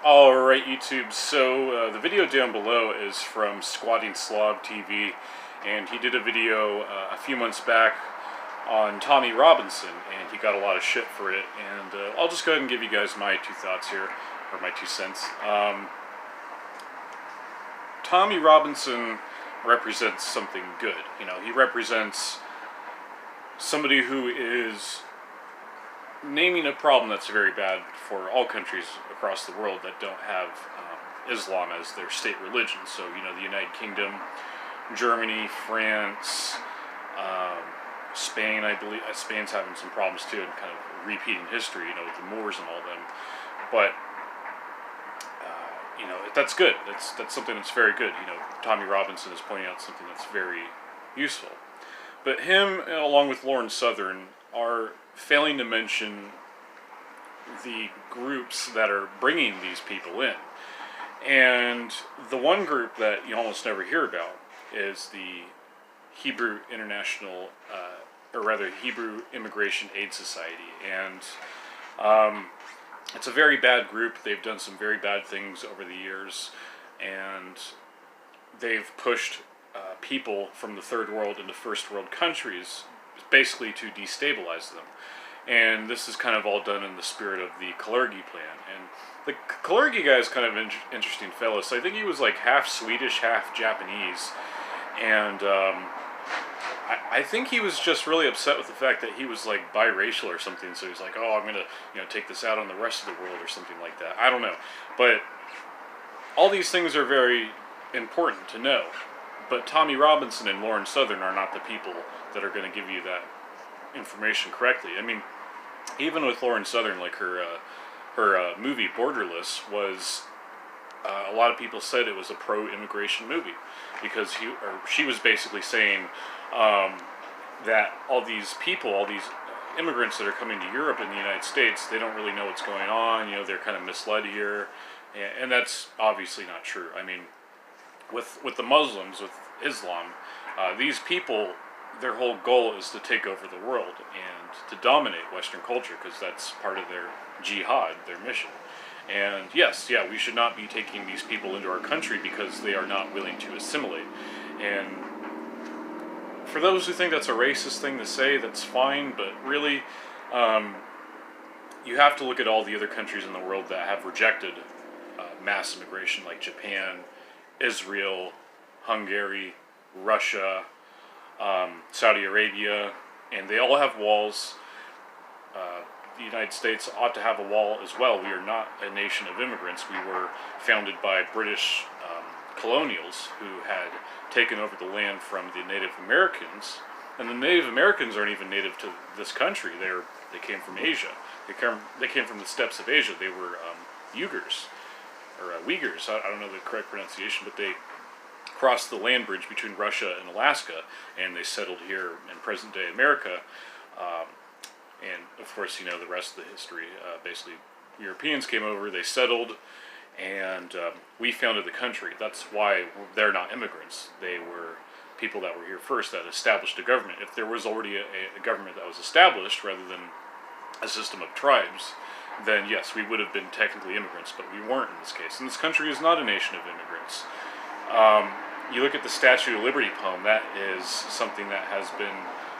Alright, YouTube, so the video down below is from Squatting Slob TV, and he did a video a few months back on Tommy Robinson, and he got a lot of shit for it, and I'll just go ahead and give you guys my two thoughts here, or my 2 cents. Tommy Robinson represents something good. You know, he represents somebody who is naming a problem that's very bad for all countries across the world that don't have Islam as their state religion. So, you know, the United Kingdom, Germany, France, Spain, I believe. Spain's having some problems too, and kind of repeating history, you know, with the Moors and all them. But, you know, that's good. That's something that's very good. You know, Tommy Robinson is pointing out something that's very useful. But him, along with Lauren Southern, are failing to mention the groups that are bringing these people in. And the one group that you almost never hear about is the Hebrew International, or rather Hebrew Immigration Aid Society. And it's a very bad group. They've done some very bad things over the years, and they've pushed people from the third world into first world countries basically to destabilize them. And this is kind of all done in the spirit of the Kalergi plan. And the Kalergi guy is kind of an interesting fellow. So I think he was like half Swedish, half Japanese. And I think he was just really upset with the fact that he was like biracial or something. So he was like, oh, I'm going to, you know, take this out on the rest of the world or something like that. I don't know. But all these things are very important to know. But Tommy Robinson and Lauren Southern are not the people that are going to give you that information correctly. I mean, even with Lauren Southern, like her movie Borderless was, a lot of people said it was a pro-immigration movie because she was basically saying that all these people, all these immigrants that are coming to Europe and the United States, they don't really know what's going on. You know, they're kind of misled here, and that's obviously not true. I mean, with the Muslims, with Islam, these people, their whole goal is to take over the world and to dominate Western culture, because that's part of their jihad, their mission. And yes, yeah, we should not be taking these people into our country because they are not willing to assimilate. And for those who think that's a racist thing to say, that's fine, but really, you have to look at all the other countries in the world that have rejected mass immigration, like Japan, Israel, Hungary, Russia, Saudi Arabia, and they all have walls. The United States ought to have a wall as well. We are not a nation of immigrants. We were founded by British colonials who had taken over the land from the Native Americans. And the Native Americans aren't even native to this country. They came from Asia. They came from the steppes of Asia. They were Uyghurs, or Uyghurs. I don't know the correct pronunciation, but they crossed the land bridge between Russia and Alaska, and they settled here in present-day America. And of course, you know the rest of the history. Basically, Europeans came over, they settled, and we founded the country. That's why they're not immigrants. They were people that were here first, that established a government. If there was already a government that was established, rather than a system of tribes, then yes, we would have been technically immigrants, but we weren't in this case. And this country is not a nation of immigrants. You look at the Statue of Liberty poem, that is something that has been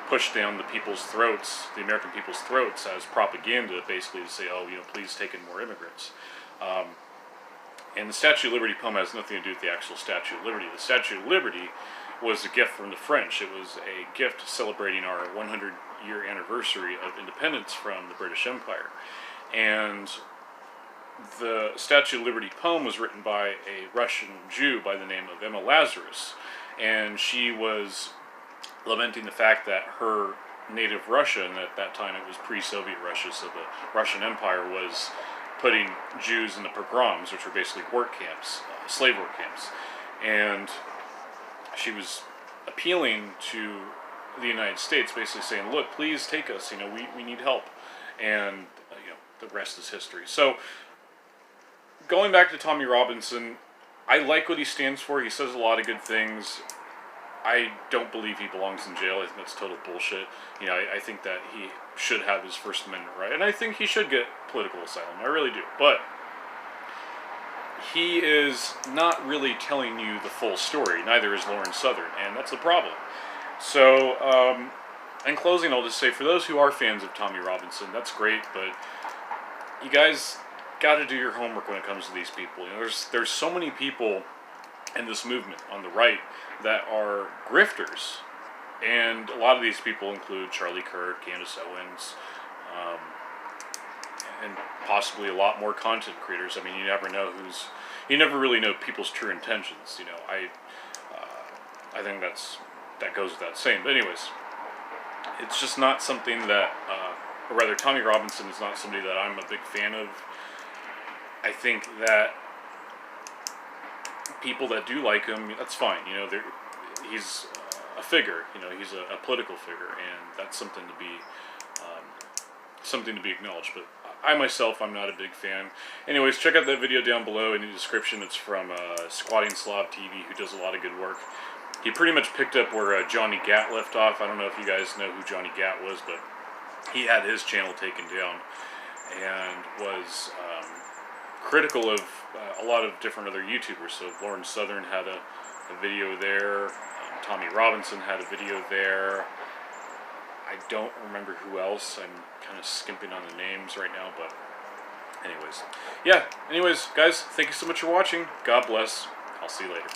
pushed down the people's throats, the American people's throats, as propaganda, basically to say, oh, you know, please take in more immigrants. And the Statue of Liberty poem has nothing to do with the actual Statue of Liberty. The Statue of Liberty was a gift from the French. It was a gift celebrating our 100-year anniversary of independence from the British Empire. And the Statue of Liberty poem was written by a Russian Jew by the name of Emma Lazarus, and she was lamenting the fact that her native Russia, and at that time it was pre-Soviet Russia, so the Russian Empire was putting Jews into pogroms, which were basically work camps, slave work camps, and she was appealing to the United States, basically saying, look, please take us, you know, we need help, and you know, the rest is history. So, going back to Tommy Robinson, I like what he stands for. He says a lot of good things. I don't believe he belongs in jail. I think that's total bullshit. You know, I think that he should have his First Amendment right, and I think he should get political asylum. I really do. But he is not really telling you the full story. Neither is Lauren Southern, and that's the problem. So, in closing, I'll just say, for those who are fans of Tommy Robinson, that's great, but you guys got to do your homework when it comes to these people. You know, there's so many people in this movement on the right that are grifters, and a lot of these people include Charlie Kirk, Candace Owens, and possibly a lot more content creators. I mean, you never really know people's true intentions. You know, I think that goes without saying. But anyways, it's just not something that, or rather, Tommy Robinson is not somebody that I'm a big fan of. I think that people that do like him, that's fine. You know, he's a figure. You know, he's a political figure, and that's something to be acknowledged. But I myself, I'm not a big fan. Anyways, check out that video down below in the description. It's from Squatting Slav TV, who does a lot of good work. He pretty much picked up where Johnny Gat left off. I don't know if you guys know who Johnny Gat was, but he had his channel taken down and was critical of a lot of different other YouTubers. So Lauren Southern had a video there. Tommy Robinson had a video there. I don't remember who else. I'm kind of skimping on the names right now, but anyways. Yeah, anyways, guys, thank you so much for watching. God bless. I'll see you later.